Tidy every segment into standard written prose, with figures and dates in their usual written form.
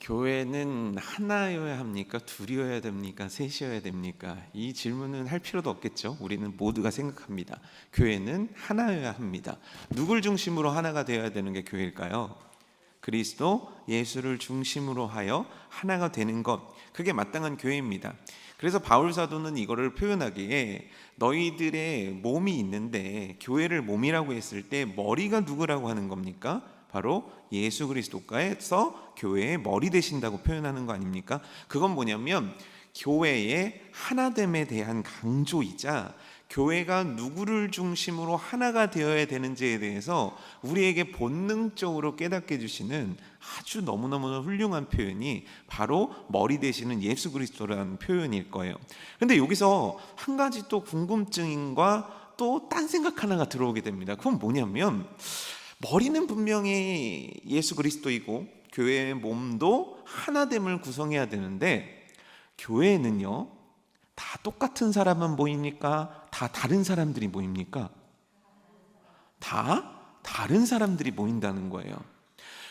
교회는 하나여야 합니까? 둘이어야 됩니까? 셋이어야 됩니까? 이 질문은 할 필요도 없겠죠. 우리는 모두가 생각합니다. 교회는 하나여야 합니다. 누굴 중심으로 하나가 되어야 되는 게 교회일까요? 그리스도 예수를 중심으로 하여 하나가 되는 것, 그게 마땅한 교회입니다. 그래서 바울 사도는 이거를 표현하기에 너희들의 몸이 있는데 교회를 몸이라고 했을 때 머리가 누구라고 하는 겁니까? 바로 예수 그리스도께서 교회의 머리 되신다고 표현하는 거 아닙니까? 그건 뭐냐면 교회의 하나됨에 대한 강조이자 교회가 누구를 중심으로 하나가 되어야 되는지에 대해서 우리에게 본능적으로 깨닫게 해주시는 아주 너무너무 훌륭한 표현이 바로 머리 되시는 예수 그리스도라는 표현일 거예요. 근데 여기서 한 가지 또 궁금증과 또 딴 생각 하나가 들어오게 됩니다. 그건 뭐냐면 머리는 분명히 예수 그리스도이고 교회의 몸도 하나됨을 구성해야 되는데 교회는요, 다 똑같은 사람은 모입니까? 다 다른 사람들이 모입니까? 다 다른 사람들이 모인다는 거예요.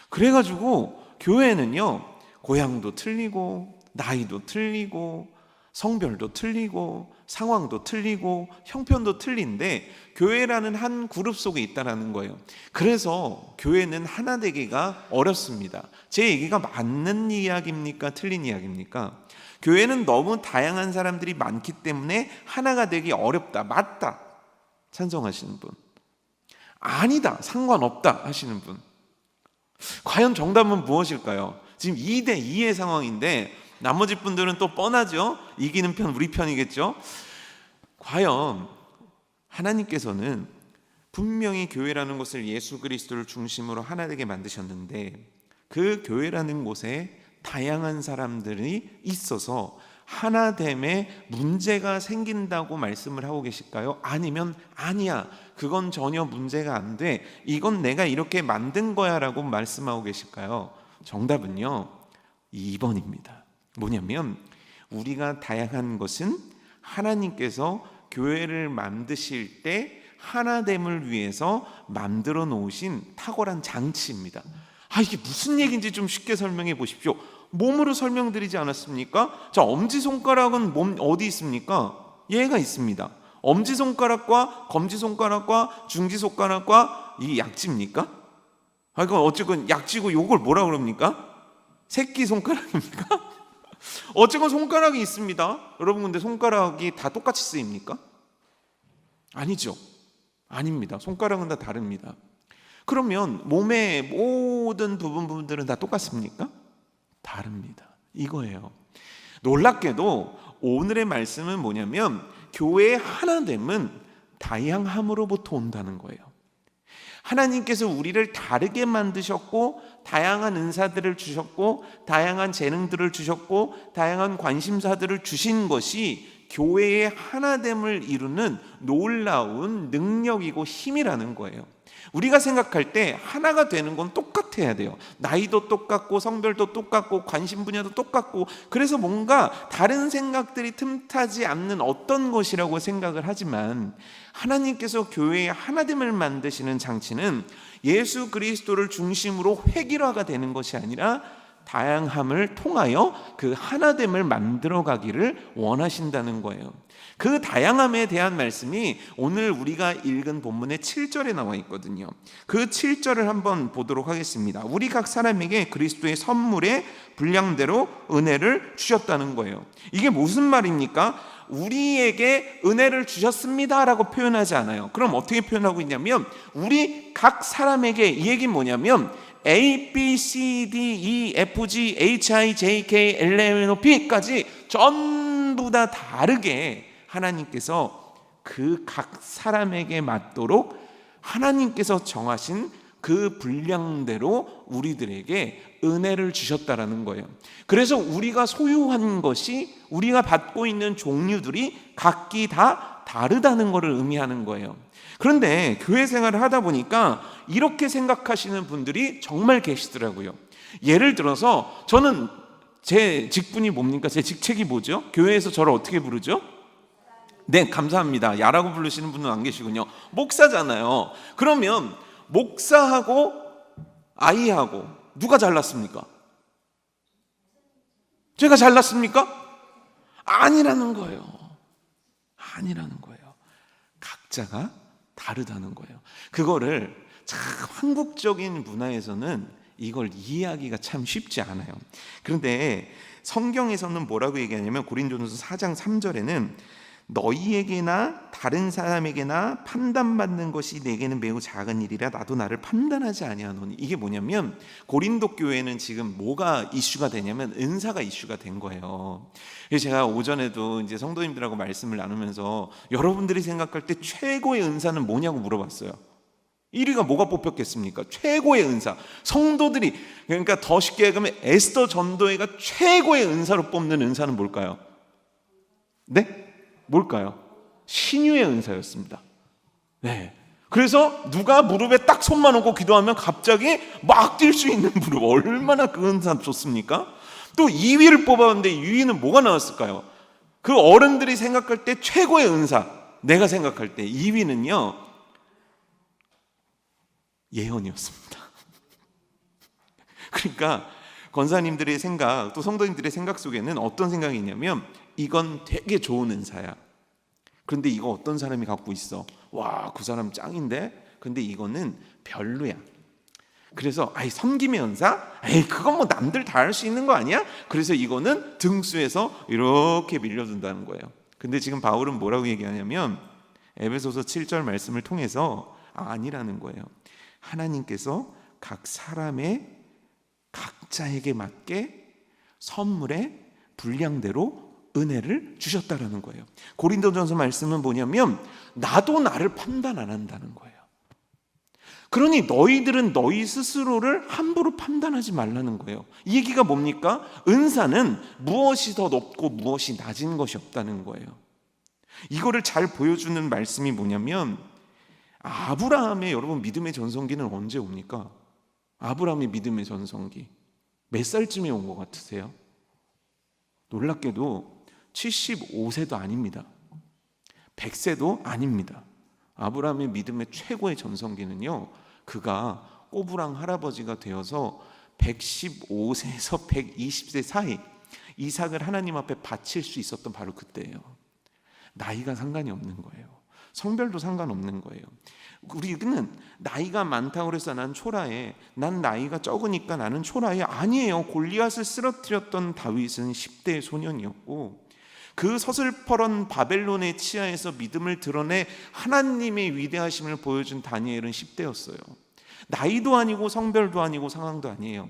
그래가지고 교회는요, 고향도 틀리고 나이도 틀리고 성별도 틀리고 상황도 틀리고 형편도 틀린데 교회라는 한 그룹 속에 있다는 거예요. 그래서 교회는 하나 되기가 어렵습니다. 제 얘기가 맞는 이야기입니까? 틀린 이야기입니까? 교회는 너무 다양한 사람들이 많기 때문에 하나가 되기 어렵다. 맞다. 찬성하시는 분. 아니다. 상관없다 하시는 분. 과연 정답은 무엇일까요? 지금 2대 2의 상황인데 나머지 분들은 또 뻔하죠. 이기는 편 우리 편이겠죠. 과연 하나님께서는 분명히 교회라는 곳을 예수 그리스도를 중심으로 하나 되게 만드셨는데 그 교회라는 곳에 다양한 사람들이 있어서 하나됨에 문제가 생긴다고 말씀을 하고 계실까요? 아니면 아니야, 그건 전혀 문제가 안 돼, 이건 내가 이렇게 만든 거야 라고 말씀하고 계실까요? 정답은요 2번입니다. 뭐냐면 우리가 다양한 것은 하나님께서 교회를 만드실 때 하나됨을 위해서 만들어 놓으신 탁월한 장치입니다. 이게 무슨 얘기인지 좀 쉽게 설명해 보십시오. 몸으로 설명드리지 않았습니까? 자, 엄지손가락은 몸 어디 있습니까? 얘가 있습니다. 엄지손가락과 검지손가락과 중지손가락과 이 약지입니까? 그건 어쨌건 약지고 요걸 뭐라 그럽니까? 새끼손가락입니까? 어쨌건 손가락이 있습니다. 여러분, 근데 손가락이 다 똑같이 쓰입니까? 아니죠. 아닙니다. 손가락은 다 다릅니다. 그러면 몸의 모든 부분들은 다 똑같습니까? 다릅니다. 이거예요. 놀랍게도 오늘의 말씀은 뭐냐면 교회의 하나됨은 다양함으로부터 온다는 거예요. 하나님께서 우리를 다르게 만드셨고 다양한 은사들을 주셨고 다양한 재능들을 주셨고 다양한 관심사들을 주신 것이 교회의 하나됨을 이루는 놀라운 능력이고 힘이라는 거예요. 우리가 생각할 때 하나가 되는 건 똑같아야 돼요. 나이도 똑같고 성별도 똑같고 관심 분야도 똑같고, 그래서 뭔가 다른 생각들이 틈타지 않는 어떤 것이라고 생각을 하지만 하나님께서 교회의 하나됨을 만드시는 장치는 예수 그리스도를 중심으로 획일화가 되는 것이 아니라 다양함을 통하여 그 하나됨을 만들어 가기를 원하신다는 거예요. 그 다양함에 대한 말씀이 오늘 우리가 읽은 본문의 7절에 나와 있거든요. 그 7절을 한번 보도록 하겠습니다. 우리 각 사람에게 그리스도의 선물의 분량대로 은혜를 주셨다는 거예요. 이게 무슨 말입니까? 우리에게 은혜를 주셨습니다 라고 표현하지 않아요. 그럼 어떻게 표현하고 있냐면 우리 각 사람에게, 이 얘기는 뭐냐면 A, B, C, D, E, F, G, H, I, J, K, L, M, N, O, P까지 전부 다 다르게 하나님께서 그 각 사람에게 맞도록 하나님께서 정하신 그 분량대로 우리들에게 은혜를 주셨다라는 거예요. 그래서 우리가 소유한 것이, 우리가 받고 있는 종류들이 각기 다 다르다는 것을 의미하는 거예요. 그런데 교회 생활을 하다 보니까 이렇게 생각하시는 분들이 정말 계시더라고요. 예를 들어서 저는 제 직분이 뭡니까? 제 직책이 뭐죠? 교회에서 저를 어떻게 부르죠? 네, 감사합니다. 야라고 부르시는 분은 안 계시군요. 목사잖아요. 그러면 목사하고 아이하고 누가 잘났습니까? 제가 잘났습니까? 아니라는 거예요. 아니라는 거예요. 각자가 다르다는 거예요. 그거를 참 한국적인 문화에서는 이걸 이해하기가 참 쉽지 않아요. 그런데 성경에서는 뭐라고 얘기하냐면 고린도전서 4장 3절에는 너희에게나 다른 사람에게나 판단받는 것이 내게는 매우 작은 일이라 나도 나를 판단하지 아니하노니. 이게 뭐냐면 고린도 교회는 지금 뭐가 이슈가 되냐면 은사가 이슈가 된 거예요. 그래서 제가 오전에도 이제 성도님들하고 말씀을 나누면서 여러분들이 생각할 때 최고의 은사는 뭐냐고 물어봤어요. 1위가 뭐가 뽑혔겠습니까? 최고의 은사. 성도들이, 그러니까 더 쉽게 얘기하면 에스더 전도회가 최고의 은사로 뽑는 은사는 뭘까요? 네? 뭘까요? 신유의 은사였습니다. 네. 그래서 누가 무릎에 딱 손만 얹고 기도하면 갑자기 막 뛸 수 있는 무릎. 얼마나 그 은사 좋습니까? 또 2위를 뽑았는데 2위는 뭐가 나왔을까요? 그 어른들이 생각할 때 최고의 은사, 내가 생각할 때 2위는요 예언이었습니다. 그러니까 권사님들의 생각, 또 성도님들의 생각 속에는 어떤 생각이 있냐면 이건 되게 좋은 은사야. 그런데 이거 어떤 사람이 갖고 있어? 와, 그 사람 짱인데? 근데 이거는 별로야. 그래서 섬김의 은사? 그건 뭐 남들 다 할 수 있는 거 아니야? 그래서 이거는 등수에서 이렇게 밀려든다는 거예요. 근데 지금 바울은 뭐라고 얘기하냐면 에베소서 7절 말씀을 통해서 아니라는 거예요. 하나님께서 각 사람의 각자에게 맞게 선물의 분량대로 은혜를 주셨다라는 거예요. 고린도전서 말씀은 뭐냐면 나도 나를 판단 안 한다는 거예요. 그러니 너희들은 너희 스스로를 함부로 판단하지 말라는 거예요. 이 얘기가 뭡니까? 은사는 무엇이 더 높고 무엇이 낮은 것이 없다는 거예요. 이거를 잘 보여주는 말씀이 뭐냐면 아브라함의 여러분 믿음의 전성기는 언제 옵니까? 아브라함의 믿음의 전성기 몇 살쯤에 온 것 같으세요? 놀랍게도 75세도 아닙니다. 100세도 아닙니다. 아브라함의 믿음의 최고의 전성기는요, 그가 꼬부랑 할아버지가 되어서 115세에서 120세 사이 이삭을 하나님 앞에 바칠 수 있었던 바로 그때예요. 나이가 상관이 없는 거예요. 성별도 상관없는 거예요. 우리는 나이가 많다고 해서 난 초라해, 난 나이가 적으니까 나는 초라해, 아니에요. 골리앗을 쓰러뜨렸던 다윗은 10대의 소년이었고 그 서슬퍼런 바벨론의 치하에서 믿음을 드러내 하나님의 위대하심을 보여준 다니엘은 10대였어요. 나이도 아니고 성별도 아니고 상황도 아니에요.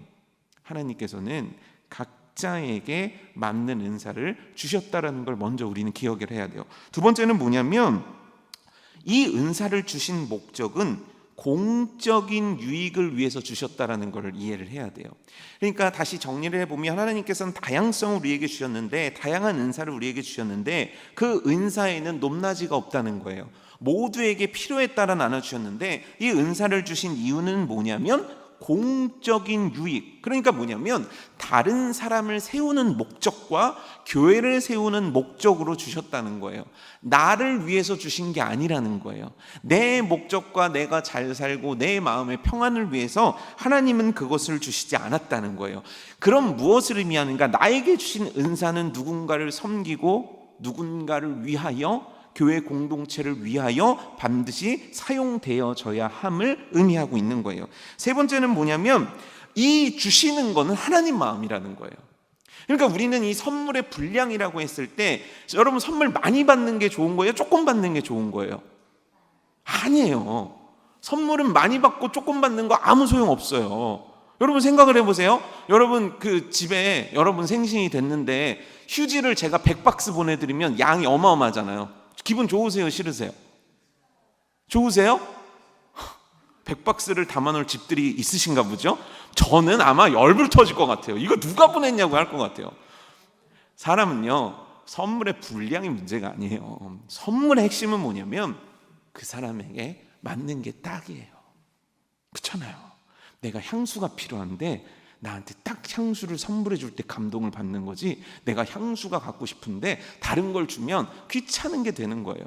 하나님께서는 각자에게 맞는 은사를 주셨다라는 걸 먼저 우리는 기억을 해야 돼요. 두 번째는 뭐냐면 이 은사를 주신 목적은 공적인 유익을 위해서 주셨다라는 걸 이해를 해야 돼요. 그러니까 다시 정리를 해보면 하나님께서는 다양성을 우리에게 주셨는데, 다양한 은사를 우리에게 주셨는데 그 은사에는 높낮이가 없다는 거예요. 모두에게 필요에 따라 나눠주셨는데 이 은사를 주신 이유는 뭐냐면 공적인 유익, 그러니까 뭐냐면 다른 사람을 세우는 목적과 교회를 세우는 목적으로 주셨다는 거예요. 나를 위해서 주신 게 아니라는 거예요. 내 목적과 내가 잘 살고 내 마음의 평안을 위해서 하나님은 그것을 주시지 않았다는 거예요. 그럼 무엇을 의미하는가? 나에게 주신 은사는 누군가를 섬기고 누군가를 위하여, 교회 공동체를 위하여 반드시 사용되어져야 함을 의미하고 있는 거예요. 세 번째는 뭐냐면 이 주시는 거는 하나님 마음이라는 거예요. 그러니까 우리는 이 선물의 분량이라고 했을 때 여러분 선물 많이 받는 게 좋은 거예요? 조금 받는 게 좋은 거예요? 아니에요. 선물은 많이 받고 조금 받는 거 아무 소용 없어요. 여러분 생각을 해보세요. 여러분 그 집에 여러분 생신이 됐는데 휴지를 제가 100박스 보내드리면 양이 어마어마하잖아요. 기분 좋으세요? 싫으세요? 좋으세요? 100박스를 담아놓을 집들이 있으신가 보죠? 저는 아마 열불 터질 것 같아요. 이거 누가 보냈냐고 할 것 같아요. 사람은요, 선물의 분량이 문제가 아니에요. 선물의 핵심은 뭐냐면 그 사람에게 맞는 게 딱이에요. 그렇잖아요. 내가 향수가 필요한데 나한테 딱 향수를 선물해 줄 때 감동을 받는 거지, 내가 향수가 갖고 싶은데 다른 걸 주면 귀찮은 게 되는 거예요.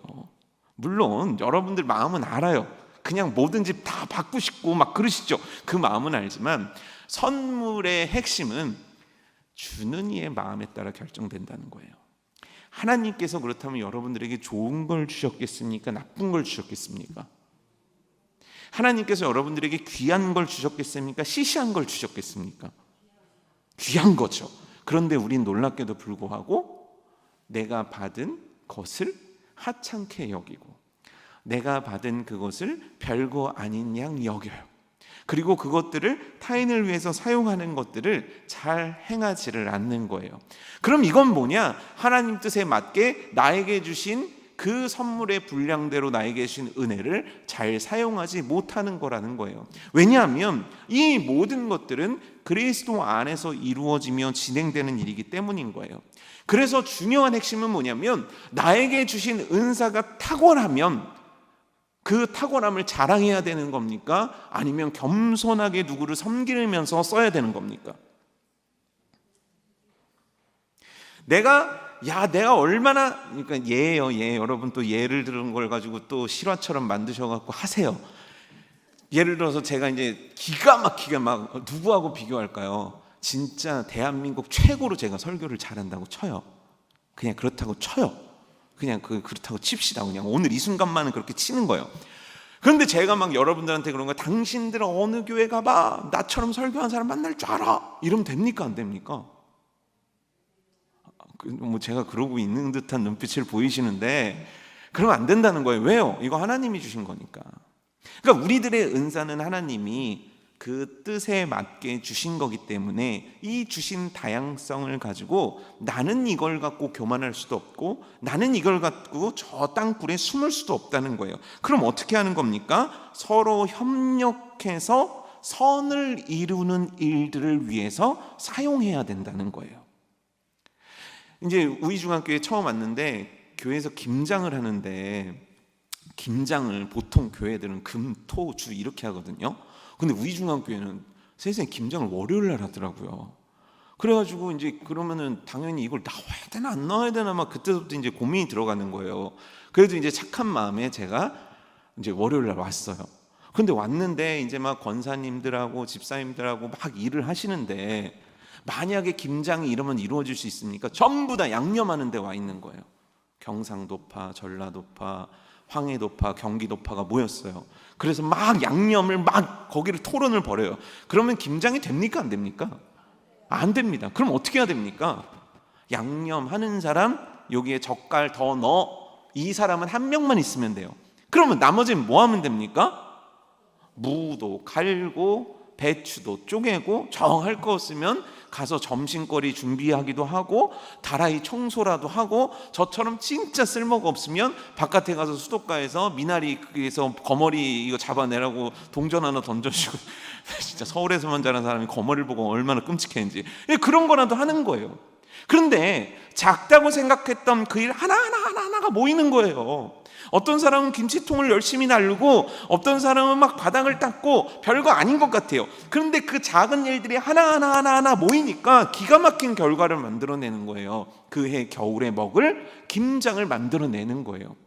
물론 여러분들 마음은 알아요. 그냥 뭐든지 다 받고 싶고 막 그러시죠. 그 마음은 알지만 선물의 핵심은 주는 이의 마음에 따라 결정된다는 거예요. 하나님께서 그렇다면 여러분들에게 좋은 걸 주셨겠습니까? 나쁜 걸 주셨겠습니까? 하나님께서 여러분들에게 귀한 걸 주셨겠습니까? 시시한 걸 주셨겠습니까? 귀한 거죠. 그런데 우린 놀랍게도 불구하고 내가 받은 것을 하찮게 여기고 내가 받은 그것을 별거 아닌 양 여겨요. 그리고 그것들을 타인을 위해서 사용하는 것들을 잘 행하지를 않는 거예요. 그럼 이건 뭐냐? 하나님 뜻에 맞게 나에게 주신 그 선물의 분량대로 나에게 주신 은혜를 잘 사용하지 못하는 거라는 거예요. 왜냐하면 이 모든 것들은 그리스도 안에서 이루어지며 진행되는 일이기 때문인 거예요. 그래서 중요한 핵심은 뭐냐면 나에게 주신 은사가 탁월하면 그 탁월함을 자랑해야 되는 겁니까? 아니면 겸손하게 누구를 섬기면서 써야 되는 겁니까? 내가 얼마나, 그러니까 예예요. 여러분 또 예를 들은 걸 가지고 또 실화처럼 만드셔갖고 하세요. 예를 들어서 제가 이제 기가 막히게 막 누구하고 비교할까요? 진짜 대한민국 최고로 제가 설교를 잘한다고 쳐요. 그냥 그렇다고 쳐요. 그냥 그렇다고 칩시다. 그냥 오늘 이 순간만은 그렇게 치는 거예요. 그런데 제가 막 여러분들한테 그런 거, 당신들 어느 교회 가봐, 나처럼 설교한 사람 만날 줄 알아, 이러면 됩니까? 안 됩니까? 뭐 제가 그러고 있는 듯한 눈빛을 보이시는데 그러면 안 된다는 거예요. 왜요? 이거 하나님이 주신 거니까. 그러니까 우리들의 은사는 하나님이 그 뜻에 맞게 주신 거기 때문에 이 주신 다양성을 가지고 나는 이걸 갖고 교만할 수도 없고 나는 이걸 갖고 저 땅굴에 숨을 수도 없다는 거예요. 그럼 어떻게 하는 겁니까? 서로 협력해서 선을 이루는 일들을 위해서 사용해야 된다는 거예요. 이제 우이중학교에 처음 왔는데 교회에서 김장을 하는데, 김장을 보통 교회들은 금, 토, 주 이렇게 하거든요. 근데 우이중학교에는 세상에 김장을 월요일 날 하더라고요. 그래가지고 이제 그러면은 당연히 이걸 나와야 되나 안 나와야 되나 막 그때부터 이제 고민이 들어가는 거예요. 그래도 이제 착한 마음에 제가 이제 월요일 날 왔어요. 근데 왔는데 이제 막 권사님들하고 집사님들하고 막 일을 하시는데, 만약에 김장이 이러면 이루어질 수 있습니까? 전부 다 양념하는 데 와 있는 거예요. 경상도파, 전라도파, 황해도파, 경기도파가 모였어요. 그래서 막 양념을 막 거기를 토론을 벌여요. 그러면 김장이 됩니까? 안 됩니까? 안 됩니다. 그럼 어떻게 해야 됩니까? 양념하는 사람, 여기에 젓갈 더 넣어, 이 사람은 한 명만 있으면 돼요. 그러면 나머지는 뭐 하면 됩니까? 무도 갈고 배추도 쪼개고 정할 거 없으면 가서 점심거리 준비하기도 하고 다라이 청소라도 하고, 저처럼 진짜 쓸모가 없으면 바깥에 가서 수도가에서 미나리에서 거머리 이거 잡아내라고 동전 하나 던져주고 진짜 서울에서만 자란 사람이 거머리를 보고 얼마나 끔찍했는지, 그런 거라도 하는 거예요. 그런데 작다고 생각했던 그 일 하나가 모이는 거예요. 어떤 사람은 김치통을 열심히 날르고 어떤 사람은 막 바닥을 닦고 별거 아닌 것 같아요. 그런데 그 작은 일들이 하나하나 모이니까 기가 막힌 결과를 만들어내는 거예요. 그해 겨울에 먹을 김장을 만들어내는 거예요.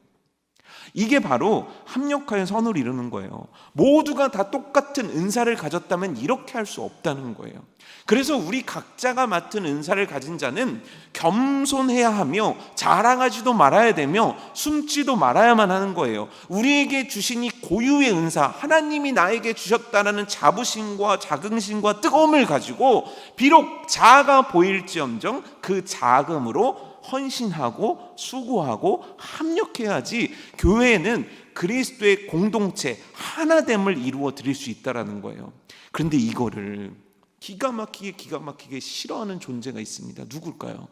이게 바로 합력하여 선을 이루는 거예요. 모두가 다 똑같은 은사를 가졌다면 이렇게 할 수 없다는 거예요. 그래서 우리 각자가 맡은 은사를 가진 자는 겸손해야 하며 자랑하지도 말아야 되며 숨지도 말아야만 하는 거예요. 우리에게 주신 이 고유의 은사, 하나님이 나에게 주셨다는 자부심과 자긍심과 뜨거움을 가지고 비록 작아 보일지언정 그 작음으로 헌신하고 수고하고 합력해야지 교회에는 그리스도의 공동체 하나됨을 이루어 드릴 수 있다는 거예요. 그런데 이거를 기가 막히게 싫어하는 존재가 있습니다. 누굴까요?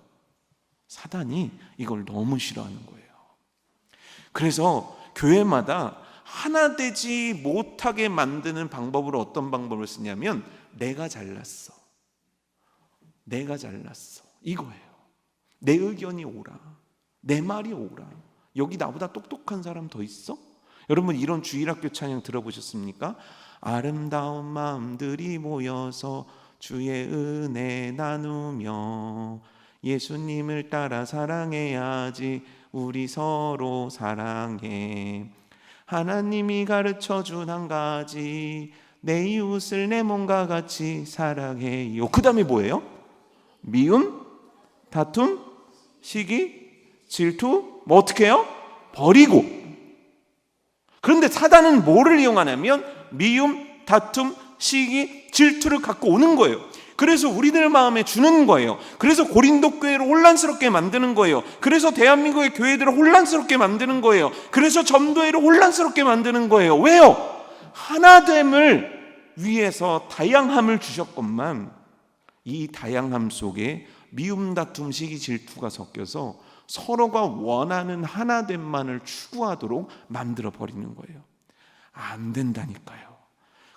사단이 이걸 너무 싫어하는 거예요. 그래서 교회마다 하나 되지 못하게 만드는 방법으로 어떤 방법을 쓰냐면 내가 잘났어 이거예요. 내 의견이 옳아, 내 말이 옳아. 여기 나보다 똑똑한 사람 더 있어? 여러분 이런 주일학교 찬양 들어보셨습니까? 아름다운 마음들이 모여서 주의 은혜 나누며 예수님을 따라 사랑해야지, 우리 서로 사랑해. 하나님이 가르쳐준 한 가지, 내 이웃을 내 몸과 같이 사랑해요. 그 다음에 뭐예요? 미움, 다툼, 시기, 질투, 뭐 어떻게 해요? 버리고. 그런데 사단은 뭐를 이용하냐면 미움, 다툼, 시기, 질투를 갖고 오는 거예요. 그래서 우리들 마음에 주는 거예요. 그래서 고린도 교회를 혼란스럽게 만드는 거예요. 그래서 대한민국의 교회들을 혼란스럽게 만드는 거예요. 그래서 전도회를 혼란스럽게 만드는 거예요. 왜요? 하나됨을 위해서 다양함을 주셨건만 이 다양함 속에 미움, 다툼, 시기, 질투가 섞여서 서로가 원하는 하나됨만을 추구하도록 만들어 버리는 거예요. 안 된다니까요.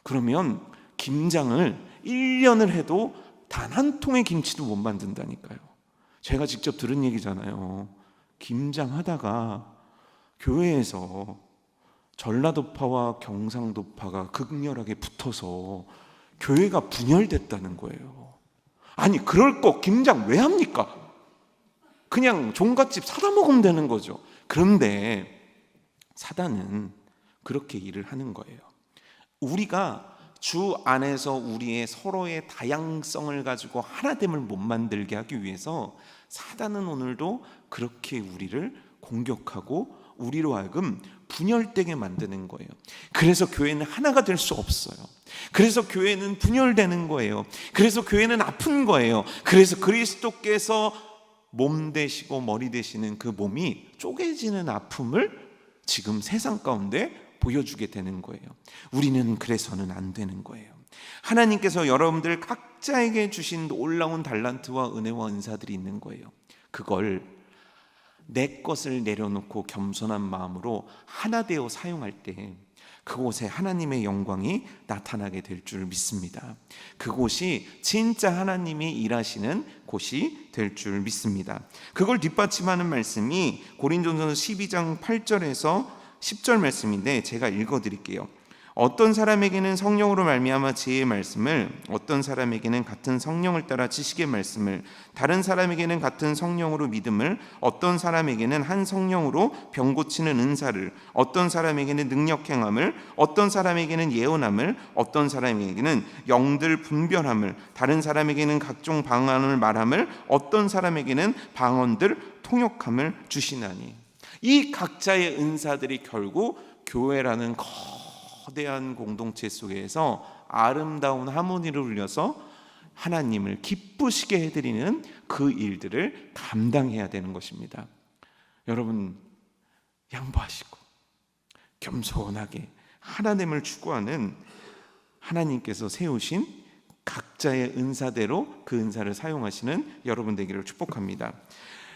그러면 김장을 1년을 해도 단 한 통의 김치도 못 만든다니까요. 제가 직접 들은 얘기잖아요. 김장하다가 교회에서 전라도파와 경상도파가 극렬하게 붙어서 교회가 분열됐다는 거예요. 아니 그럴 거 김장 왜 합니까? 그냥 종갓집 사다 먹으면 되는 거죠. 그런데 사단은 그렇게 일을 하는 거예요. 우리가 주 안에서 우리의 서로의 다양성을 가지고 하나됨을 못 만들게 하기 위해서 사단은 오늘도 그렇게 우리를 공격하고 우리로 하여금 분열되게 만드는 거예요. 그래서 교회는 하나가 될 수 없어요. 그래서 교회는 분열되는 거예요. 그래서 교회는 아픈 거예요. 그래서 그리스도께서 몸 되시고 머리 되시는 그 몸이 쪼개지는 아픔을 지금 세상 가운데 보여주게 되는 거예요. 우리는 그래서는 안 되는 거예요. 하나님께서 여러분들 각자에게 주신 놀라운 달란트와 은혜와 은사들이 있는 거예요. 그걸 내 것을 내려놓고 겸손한 마음으로 하나 되어 사용할 때 그곳에 하나님의 영광이 나타나게 될 줄 믿습니다. 그곳이 진짜 하나님이 일하시는 곳이 될 줄 믿습니다. 그걸 뒷받침하는 말씀이 고린도전서 12장 8절에서 10절 말씀인데 제가 읽어드릴게요. 어떤 사람에게는 성령으로 말미암아 지혜의 말씀을, 어떤 사람에게는 같은 성령을 따라 지식의 말씀을, 다른 사람에게는 같은 성령으로 믿음을, 어떤 사람에게는 한 성령으로 병 고치는 은사를, 어떤 사람에게는 능력 행함을, 어떤 사람에게는 예언함을, 어떤 사람에게는 영들 분별함을, 다른 사람에게는 각종 방언을 말함을, 어떤 사람에게는 방언들 통역함을 주시나니. 이 각자의 은사들이 결국 교회라는 거대한 공동체 속에서 아름다운 하모니를 울려서 하나님을 기쁘시게 해드리는 그 일들을 감당해야 되는 것입니다. 여러분 양보하시고 겸손하게 하나님을 추구하는 하나님께서 세우신 각자의 은사대로 그 은사를 사용하시는 여러분 되기를 축복합니다.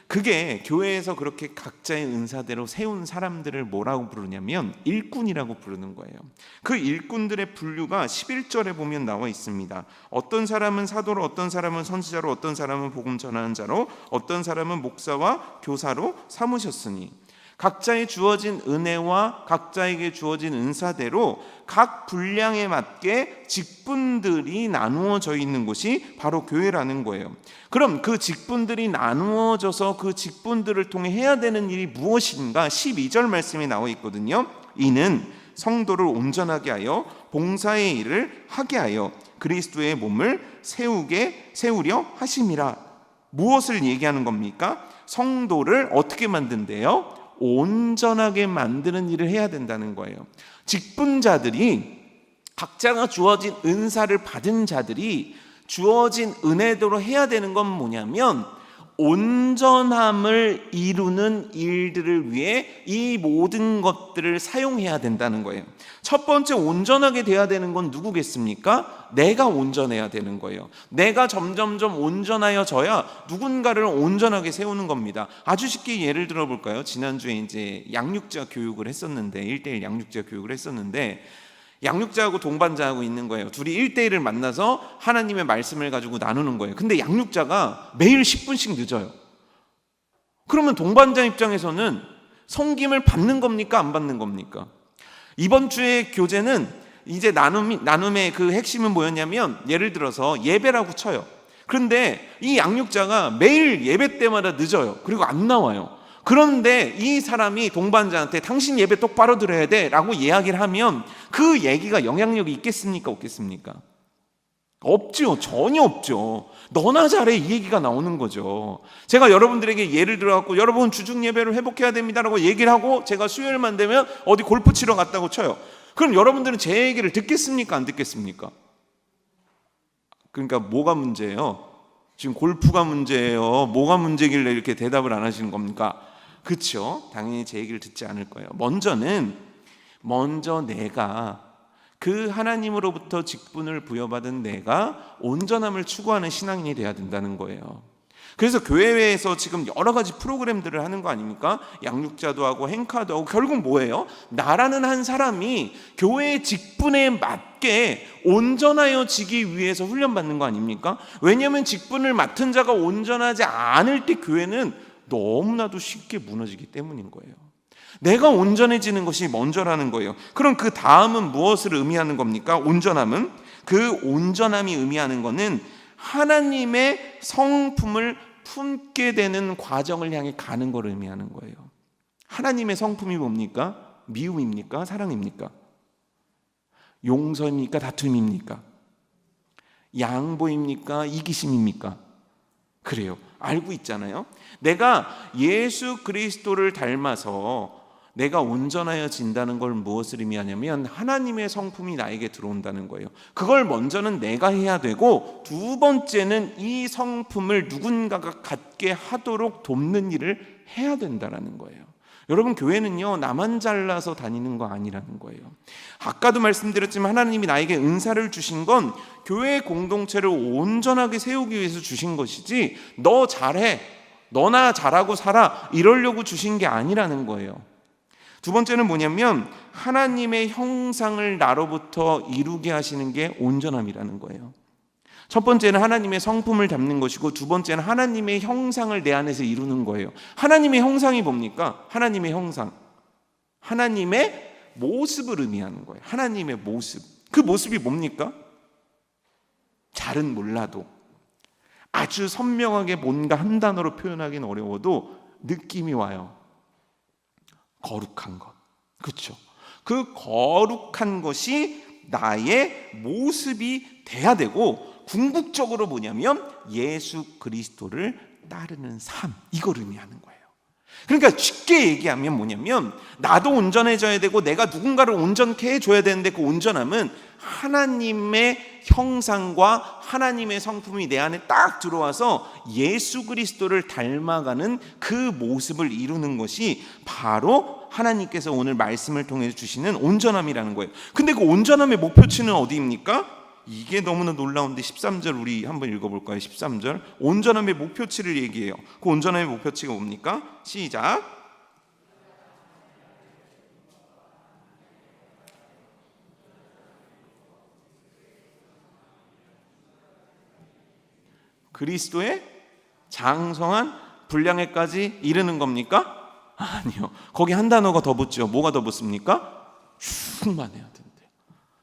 그게 교회에서 그렇게 각자의 은사대로 세운 사람들을 뭐라고 부르냐면 일꾼이라고 부르는 거예요. 그 일꾼들의 분류가 11절에 보면 나와 있습니다. 어떤 사람은 사도로, 어떤 사람은 선지자로, 어떤 사람은 복음 전하는 자로, 어떤 사람은 목사와 교사로 삼으셨으니, 각자의 주어진 은혜와 각자에게 주어진 은사대로 각 분량에 맞게 직분들이 나누어져 있는 곳이 바로 교회라는 거예요. 그럼 그 직분들이 나누어져서 그 직분들을 통해 해야 되는 일이 무엇인가? 12절 말씀이 나와 있거든요. 이는 성도를 온전하게 하여 봉사의 일을 하게 하여 그리스도의 몸을 세우려 하심이라. 무엇을 얘기하는 겁니까? 성도를 어떻게 만든대요? 온전하게 만드는 일을 해야 된다는 거예요. 직분자들이, 각자가 주어진 은사를 받은 자들이 주어진 은혜대로 해야 되는 건 뭐냐면 온전함을 이루는 일들을 위해 이 모든 것들을 사용해야 된다는 거예요. 첫 번째 온전하게 돼야 되는 건 누구겠습니까? 내가 온전해야 되는 거예요. 내가 점점점 온전하여져야 누군가를 온전하게 세우는 겁니다. 아주 쉽게 예를 들어 볼까요? 지난주에 이제 양육자 교육을 했었는데, 1:1 양육자 교육을 했었는데, 양육자하고 동반자하고 있는 거예요. 둘이 1:1을 만나서 하나님의 말씀을 가지고 나누는 거예요. 근데 양육자가 매일 10분씩 늦어요. 그러면 동반자 입장에서는 섬김을 받는 겁니까? 안 받는 겁니까? 이번 주의 교재는 이제 나눔의 그 핵심은 뭐였냐면, 예를 들어서 예배라고 쳐요. 그런데 이 양육자가 매일 예배 때마다 늦어요. 그리고 안 나와요. 그런데 이 사람이 동반자한테 당신 예배 똑바로 들어야 돼 라고 이야기를 하면 그 얘기가 영향력이 있겠습니까? 없겠습니까? 없죠. 전혀 없죠. 너나 잘해 이 얘기가 나오는 거죠. 제가 여러분들에게 예를 들어갖고 여러분 주중 예배를 회복해야 됩니다라고 얘기를 하고 제가 수요일만 되면 어디 골프 치러 갔다고 쳐요. 그럼 여러분들은 제 얘기를 듣겠습니까? 안 듣겠습니까? 그러니까 뭐가 문제예요? 지금 골프가 문제예요? 뭐가 문제길래 이렇게 대답을 안 하시는 겁니까? 그렇죠? 당연히 제 얘기를 듣지 않을 거예요. 먼저 내가 그 하나님으로부터 직분을 부여받은 내가 온전함을 추구하는 신앙인이 돼야 된다는 거예요. 그래서 교회에서 지금 여러 가지 프로그램들을 하는 거 아닙니까? 양육자도 하고 행카도 하고 결국 뭐예요? 나라는 한 사람이 교회의 직분에 맞게 온전하여지기 위해서 훈련받는 거 아닙니까? 왜냐하면 직분을 맡은 자가 온전하지 않을 때 교회는 너무나도 쉽게 무너지기 때문인 거예요. 내가 온전해지는 것이 먼저라는 거예요. 그럼 그 다음은 무엇을 의미하는 겁니까? 온전함은? 그 온전함이 의미하는 것은 하나님의 성품을 품게 되는 과정을 향해 가는 걸 의미하는 거예요. 하나님의 성품이 뭡니까? 미움입니까? 사랑입니까? 용서입니까? 다툼입니까? 양보입니까? 이기심입니까? 그래요. 알고 있잖아요. 내가 예수 그리스도를 닮아서 내가 온전하여진다는 걸 무엇을 의미하냐면 하나님의 성품이 나에게 들어온다는 거예요. 그걸 먼저는 내가 해야 되고 두 번째는 이 성품을 누군가가 갖게 하도록 돕는 일을 해야 된다는 거예요. 여러분, 교회는요 나만 잘나서 다니는 거 아니라는 거예요. 아까도 말씀드렸지만 하나님이 나에게 은사를 주신 건 교회 공동체를 온전하게 세우기 위해서 주신 것이지 너 잘해, 너나 잘하고 살아 이러려고 주신 게 아니라는 거예요. 두 번째는 뭐냐면 하나님의 형상을 나로부터 이루게 하시는 게 온전함이라는 거예요. 첫 번째는 하나님의 성품을 담는 것이고 두 번째는 하나님의 형상을 내 안에서 이루는 거예요. 하나님의 형상이 뭡니까? 하나님의 형상, 하나님의 모습을 의미하는 거예요. 하나님의 모습. 그 모습이 뭡니까? 잘은 몰라도 아주 선명하게 뭔가 한 단어로 표현하기는 어려워도 느낌이 와요. 거룩한 것. 그렇죠? 그 거룩한 것이 나의 모습이 돼야 되고 궁극적으로 뭐냐면 예수 그리스도를 따르는 삶, 이걸 의미하는 거예요. 그러니까 쉽게 얘기하면 뭐냐면 나도 온전해져야 되고 내가 누군가를 온전케 해줘야 되는데 그 온전함은 하나님의 형상과 하나님의 성품이 내 안에 딱 들어와서 예수 그리스도를 닮아가는 그 모습을 이루는 것이 바로 하나님께서 오늘 말씀을 통해 주시는 온전함이라는 거예요. 근데 그 온전함의 목표치는 어디입니까? 이게 너무나 놀라운데 13절 우리 한번 읽어볼까요? 13절 온전함의 목표치를 얘기해요. 그 온전함의 목표치가 뭡니까? 시작. 그리스도의 장성한 분량에까지 이르는 겁니까? 아니요. 거기 한 단어가 더 붙죠. 뭐가 더 붙습니까? 충만해야 된대요.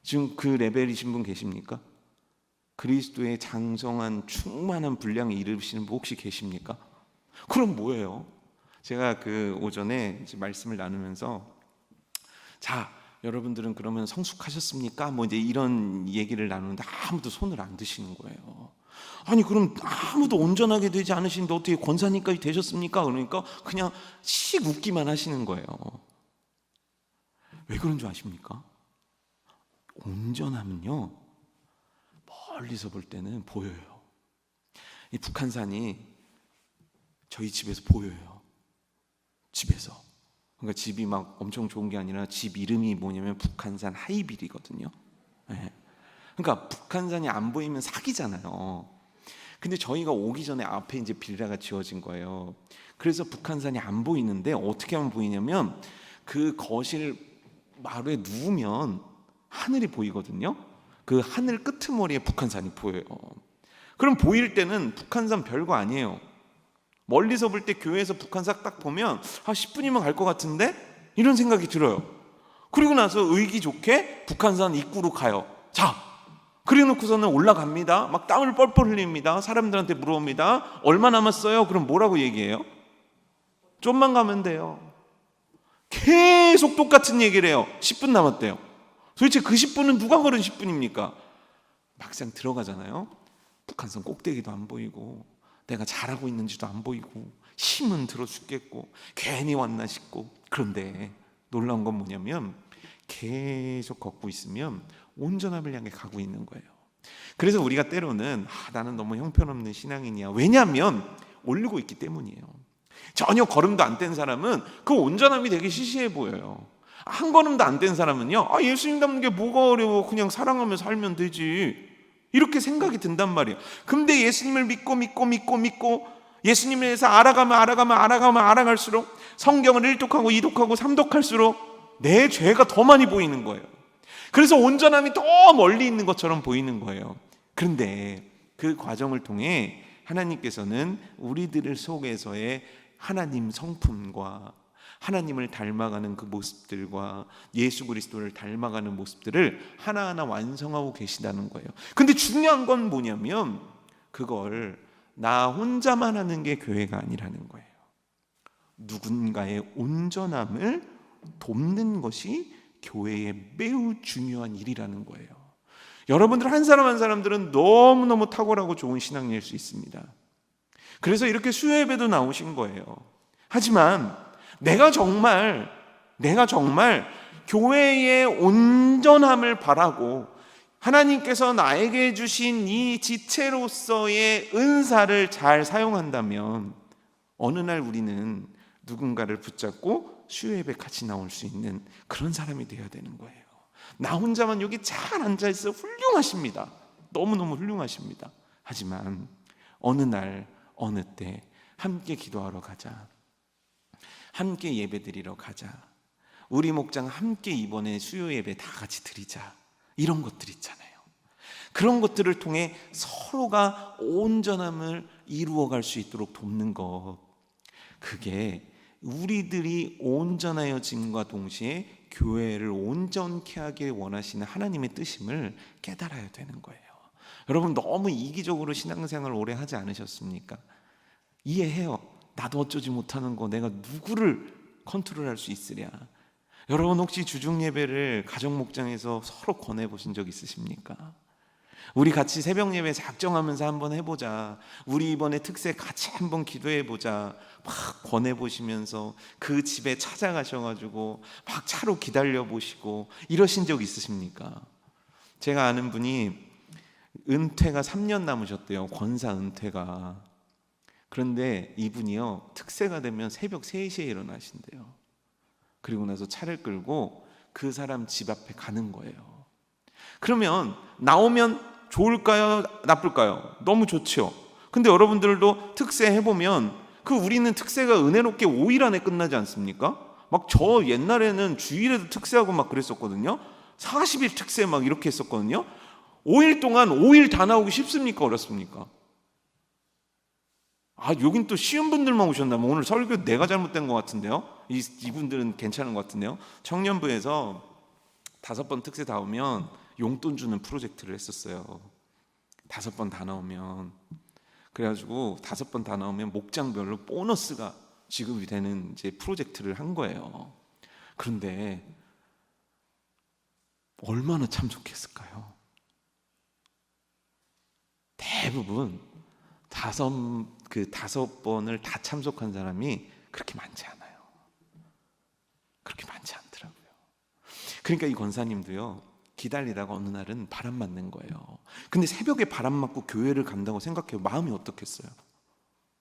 지금 그 레벨이신 분 계십니까? 그리스도의 장성한 충만한 분량에 이르시는 분 혹시 계십니까? 그럼 뭐예요? 제가 그 오전에 이제 말씀을 나누면서 자, 여러분들은 그러면 성숙하셨습니까? 뭐 이제 이런 얘기를 나누는데 아무도 손을 안 드시는 거예요. 아니 그럼 아무도 온전하게 되지 않으시는데 어떻게 권사님까지 되셨습니까? 그러니까 그냥 씩 웃기만 하시는 거예요. 왜 그런 줄 아십니까? 온전함은요 멀리서 볼 때는 보여요. 이 북한산이 저희 집에서 보여요. 집에서. 그러니까 집이 막 엄청 좋은 게 아니라 집 이름이 뭐냐면 북한산 하이빌이거든요. 네. 그러니까 북한산이 안 보이면 사기잖아요. 근데 저희가 오기 전에 앞에 이제 빌라가 지어진 거예요. 그래서 북한산이 안 보이는데 어떻게 하면 보이냐면 그 거실 마루에 누우면 하늘이 보이거든요. 그 하늘 끄트머리에 북한산이 보여요. 그럼 보일 때는 북한산 별거 아니에요. 멀리서 볼 때 교회에서 북한산 딱 보면 10분이면 갈 것 같은데? 이런 생각이 들어요. 그리고 나서 의기 좋게 북한산 입구로 가요. 자, 그래 놓고서는 올라갑니다. 막 땀을 뻘뻘 흘립니다. 사람들한테 물어봅니다. 얼마 남았어요? 그럼 뭐라고 얘기해요? 좀만 가면 돼요. 계속 똑같은 얘기를 해요. 10분 남았대요. 도대체 그 10분은 누가 걸은 10분입니까? 막상 들어가잖아요. 북한산 꼭대기도 안 보이고 내가 잘하고 있는지도 안 보이고 힘은 들어 죽겠고 괜히 왔나 싶고, 그런데 놀라운 건 뭐냐면 계속 걷고 있으면 온전함을 향해 가고 있는 거예요. 그래서 우리가 때로는 나는 너무 형편없는 신앙인이야, 왜냐하면 오르고 있기 때문이에요. 전혀 걸음도 안 뗀 사람은 그 온전함이 되게 시시해 보여요. 한 걸음도 안 뗀 사람은요, 예수님 닮는 게 뭐가 어려워, 그냥 사랑하며 살면 되지, 이렇게 생각이 든단 말이에요. 근데 예수님을 믿고 예수님에 대해서 알아갈수록, 성경을 1독하고 2독하고 3독할수록 내 죄가 더 많이 보이는 거예요. 그래서 온전함이 더 멀리 있는 것처럼 보이는 거예요. 그런데 그 과정을 통해 하나님께서는 우리들 속에서의 하나님 성품과 하나님을 닮아가는 그 모습들과 예수 그리스도를 닮아가는 모습들을 하나하나 완성하고 계시다는 거예요. 근데 중요한 건 뭐냐면 그걸 나 혼자만 하는 게 교회가 아니라는 거예요. 누군가의 온전함을 돕는 것이 교회의 매우 중요한 일이라는 거예요. 여러분들 한 사람 한 사람들은 너무너무 탁월하고 좋은 신앙일 수 있습니다. 그래서 이렇게 수요예배도 나오신 거예요. 하지만 내가 정말 교회의 온전함을 바라고 하나님께서 나에게 주신 이 지체로서의 은사를 잘 사용한다면 어느 날 우리는 누군가를 붙잡고 수요예배 같이 나올 수 있는 그런 사람이 되어야 되는 거예요. 나 혼자만 여기 잘 앉아있어 훌륭하십니다. 너무너무 훌륭하십니다. 하지만 어느 날 어느 때 함께 기도하러 가자, 함께 예배드리러 가자, 우리 목장 함께 이번에 수요예배 다 같이 드리자, 이런 것들 있잖아요. 그런 것들을 통해 서로가 온전함을 이루어갈 수 있도록 돕는 것, 그게 우리들이 온전하여짐과 동시에 교회를 온전케 하길 원하시는 하나님의 뜻임을 깨달아야 되는 거예요. 여러분, 너무 이기적으로 신앙생활을 오래 하지 않으셨습니까? 이해해요. 나도 어쩌지 못하는 거 내가 누구를 컨트롤할 수 있으랴. 여러분, 혹시 주중예배를 가정목장에서 서로 권해보신 적 있으십니까? 우리 같이 새벽 예배 작정하면서 한번 해보자, 우리 이번에 특세 같이 한번 기도해보자 막 권해보시면서 그 집에 찾아가셔가지고 막 차로 기다려보시고 이러신 적 있으십니까? 제가 아는 분이 은퇴가 3년 남으셨대요. 권사 은퇴가. 그런데 이분이요, 특세가 되면 새벽 3시에 일어나신대요. 그리고 나서 차를 끌고 그 사람 집 앞에 가는 거예요. 그러면 나오면 좋을까요? 나쁠까요? 너무 좋죠. 근데 여러분들도 특세 해보면 우리는 특세가 은혜롭게 5일 안에 끝나지 않습니까? 막 저 옛날에는 주일에도 특세하고 막 그랬었거든요. 40일 특세 막 이렇게 했었거든요. 5일 동안 5일 다 나오기 쉽습니까? 어렵습니까? 여긴 또 쉬운 분들만 오셨나면 오늘 설교 내가 잘못된 것 같은데요. 이분들은 괜찮은 것 같은데요. 청년부에서 5번 특세 다 오면 용돈 주는 프로젝트를 했었어요. 5번 다 나오면. 그래가지고 5번 다 나오면 목장별로 보너스가 지급이 되는 이제 프로젝트를 한 거예요. 그런데 얼마나 참석했을까요? 대부분 5번을 다 참석한 사람이 그렇게 많지 않아요. 그렇게 많지 않더라고요. 그러니까 이 권사님도요, 기다리다가 어느 날은 바람 맞는 거예요. 근데 새벽에 바람 맞고 교회를 간다고 생각해요. 마음이 어떻겠어요?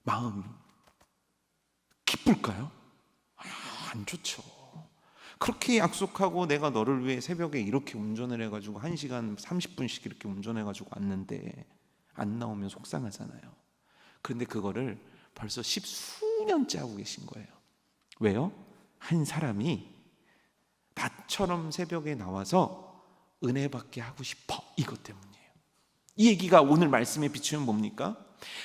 마음이 기쁠까요? 안 좋죠. 그렇게 약속하고 내가 너를 위해 새벽에 이렇게 운전을 해가지고 1시간 30분씩 이렇게 운전해가지고 왔는데 안 나오면 속상하잖아요. 그런데 그거를 벌써 10수년째 하고 계신 거예요. 왜요? 한 사람이 나처럼 새벽에 나와서 은혜 받게 하고 싶어, 이것 때문이에요. 이 얘기가 오늘 말씀에 비추면 뭡니까?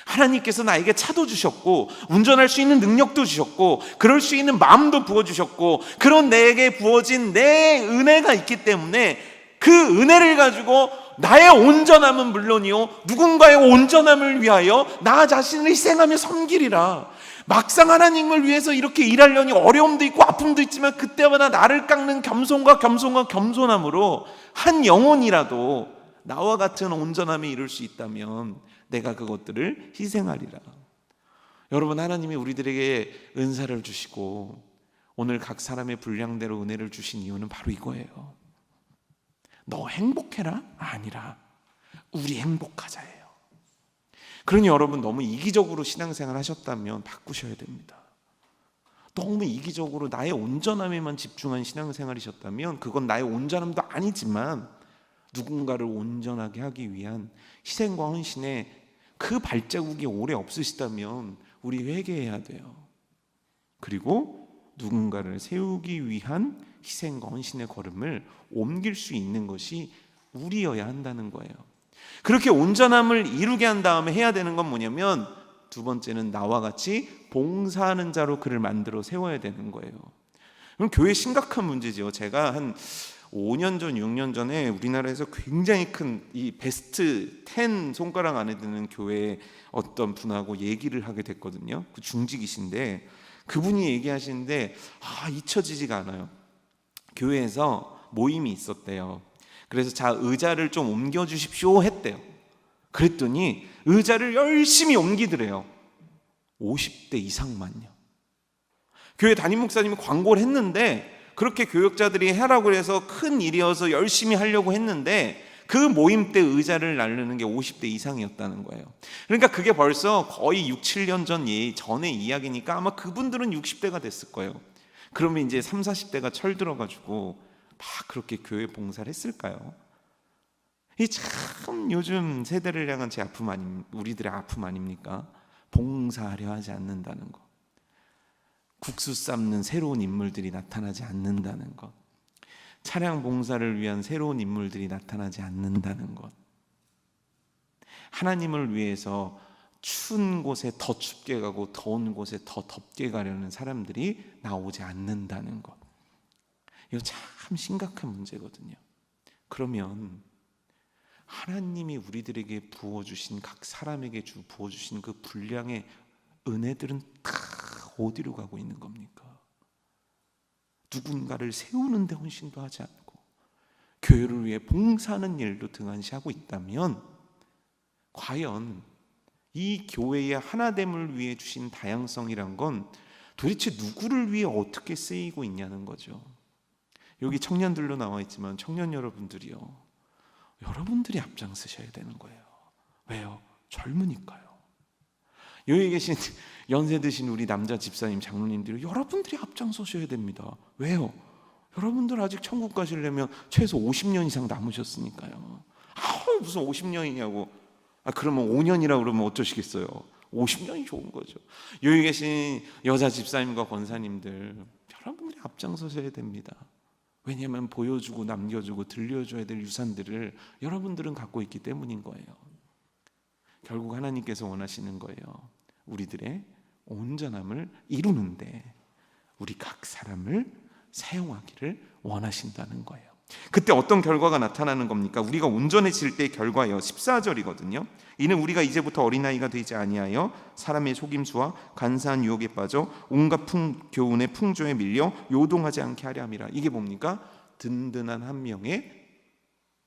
하나님께서 나에게 차도 주셨고 운전할 수 있는 능력도 주셨고 그럴 수 있는 마음도 부어주셨고 그런 내게 부어진 내 은혜가 있기 때문에 그 은혜를 가지고 나의 온전함은 물론이요 누군가의 온전함을 위하여 나 자신을 희생하며 섬기리라. 막상 하나님을 위해서 이렇게 일하려니 어려움도 있고 아픔도 있지만 그때마다 나를 깎는 겸손함으로 한 영혼이라도 나와 같은 온전함에 이룰 수 있다면 내가 그것들을 희생하리라. 여러분, 하나님이 우리들에게 은사를 주시고 오늘 각 사람의 분량대로 은혜를 주신 이유는 바로 이거예요. 너 행복해라? 아니라 우리 행복하자예요. 그러니 여러분, 너무 이기적으로 신앙생활 하셨다면 바꾸셔야 됩니다. 너무 이기적으로 나의 온전함에만 집중한 신앙생활이셨다면 그건 나의 온전함도 아니지만 누군가를 온전하게 하기 위한 희생과 헌신에 그 발자국이 오래 없으시다면 우리 회개해야 돼요. 그리고 누군가를 세우기 위한 희생과 헌신의 걸음을 옮길 수 있는 것이 우리여야 한다는 거예요. 그렇게 온전함을 이루게 한 다음에 해야 되는 건 뭐냐면, 두 번째는 나와 같이 봉사하는 자로 그를 만들어 세워야 되는 거예요. 그럼 교회 심각한 문제죠. 제가 한 5년 전, 6년 전에 우리나라에서 굉장히 큰 이 베스트 10 손가락 안에 드는 교회 어떤 분하고 얘기를 하게 됐거든요. 그 중직이신데 그분이 얘기하시는데 잊혀지지가 않아요. 교회에서 모임이 있었대요. 그래서 자, 의자를 좀 옮겨주십시오 했대요. 그랬더니 의자를 열심히 옮기더래요. 50대 이상만요. 교회 담임 목사님이 광고를 했는데 그렇게 교역자들이 하라고 해서 큰 일이어서 열심히 하려고 했는데 그 모임 때 의자를 나르는 게 50대 이상이었다는 거예요. 그러니까 그게 벌써 거의 6, 7년 전의 이야기니까 아마 그분들은 60대가 됐을 거예요. 그러면 이제 3, 40대가 철들어가지고 막 그렇게 교회 봉사를 했을까요? 이 참 요즘 세대를 향한 제 아픔 우리들의 아픔 아닙니까? 봉사하려 하지 않는다는 것, 국수 삶는 새로운 인물들이 나타나지 않는다는 것, 차량 봉사를 위한 새로운 인물들이 나타나지 않는다는 것, 하나님을 위해서 추운 곳에 더 춥게 가고 더운 곳에 더 덥게 가려는 사람들이 나오지 않는다는 것, 이거 참 심각한 문제거든요. 그러면 하나님이 우리들에게 부어주신, 각 사람에게 부어주신 그 분량의 은혜들은 다 어디로 가고 있는 겁니까? 누군가를 세우는 데 헌신도 하지 않고 교회를 위해 봉사하는 일도 등한시하고 있다면 과연 이 교회의 하나됨을 위해 주신 다양성이란 건 도대체 누구를 위해 어떻게 쓰이고 있냐는 거죠. 여기 청년들로 나와 있지만 청년 여러분들이요, 여러분들이 앞장서셔야 되는 거예요. 왜요? 젊으니까요. 여기 계신 연세 드신 우리 남자 집사님, 장로님들이 여러분들이 앞장서셔야 됩니다. 왜요? 여러분들 아직 천국 가시려면 최소 50년 이상 남으셨으니까요. 무슨 50년이냐고. 그러면 5년이라고 그러면 어쩌시겠어요? 50년이 좋은 거죠. 여기 계신 여자 집사님과 권사님들, 여러분들이 앞장서셔야 됩니다. 왜냐하면 보여주고 남겨주고 들려줘야 될 유산들을 여러분들은 갖고 있기 때문인 거예요. 결국 하나님께서 원하시는 거예요. 우리들의 온전함을 이루는데 우리 각 사람을 사용하기를 원하신다는 거예요. 그때 어떤 결과가 나타나는 겁니까? 우리가 온전해질 때의 결과예요. 14절이거든요. 이는 우리가 이제부터 어린아이가 되지 아니하여 사람의 속임수와 간사한 유혹에 빠져 온갖 교훈의 풍조에 밀려 요동하지 않게 하려 함이라. 이게 뭡니까? 든든한 한 명의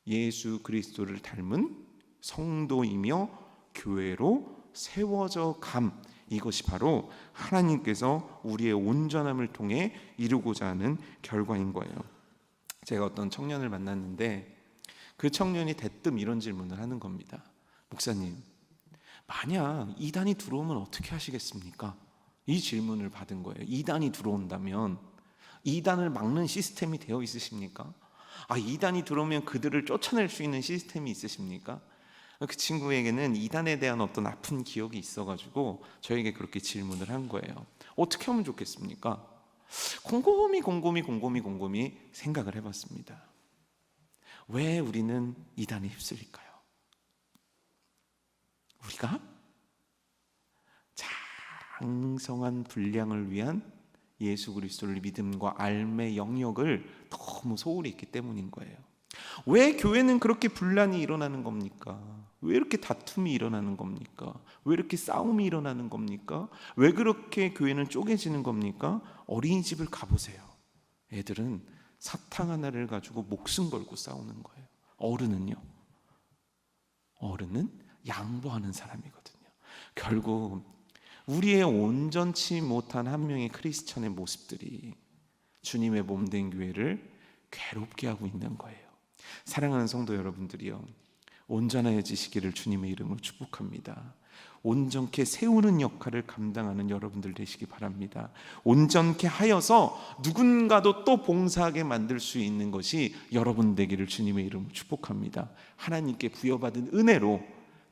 예수 그리스도를 닮은 성도이며 교회로 세워져 감, 이것이 바로 하나님께서 우리의 온전함을 통해 이루고자 하는 결과인 거예요. 제가 어떤 청년을 만났는데 그 청년이 대뜸 이런 질문을 하는 겁니다. 목사님, 만약 이단이 들어오면 어떻게 하시겠습니까? 이 질문을 받은 거예요. 이단이 들어온다면 이단을 막는 시스템이 되어 있으십니까? 이단이 들어오면 그들을 쫓아낼 수 있는 시스템이 있으십니까? 그 친구에게는 이단에 대한 어떤 아픈 기억이 있어가지고 저에게 그렇게 질문을 한 거예요. 어떻게 하면 좋겠습니까? 곰곰이 생각을 해봤습니다. 왜 우리는 이단에 휩쓸릴까요? 우리가 장성한 분량을 위한 예수 그리스도를 믿음과 알매 영역을 너무 소홀히 했기 때문인 거예요. 왜 교회는 그렇게 분란이 일어나는 겁니까? 왜 이렇게 다툼이 일어나는 겁니까? 왜 이렇게 싸움이 일어나는 겁니까? 왜 그렇게 교회는 쪼개지는 겁니까? 어린이집을 가보세요. 애들은 사탕 하나를 가지고 목숨 걸고 싸우는 거예요. 어른은 양보하는 사람이거든요. 결국 우리의 온전치 못한 한 명의 크리스천의 모습들이 주님의 몸된 교회를 괴롭게 하고 있는 거예요. 사랑하는 성도 여러분들이요, 온전해지시기를 주님의 이름으로 축복합니다. 온전케 세우는 역할을 감당하는 여러분들 되시기 바랍니다. 온전케 하여서 누군가도 또 봉사하게 만들 수 있는 것이 여러분 되기를 주님의 이름으로 축복합니다. 하나님께 부여받은 은혜로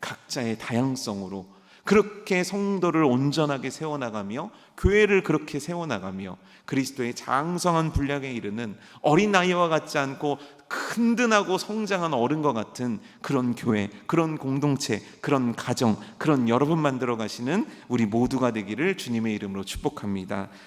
각자의 다양성으로 그렇게 성도를 온전하게 세워나가며 교회를 그렇게 세워나가며 그리스도의 장성한 분량에 이르는 어린아이와 같지 않고 든든하고 성장한 어른과 같은 그런 교회, 그런 공동체, 그런 가정, 그런 여러분 만들어 가시는 우리 모두가 되기를 주님의 이름으로 축복합니다.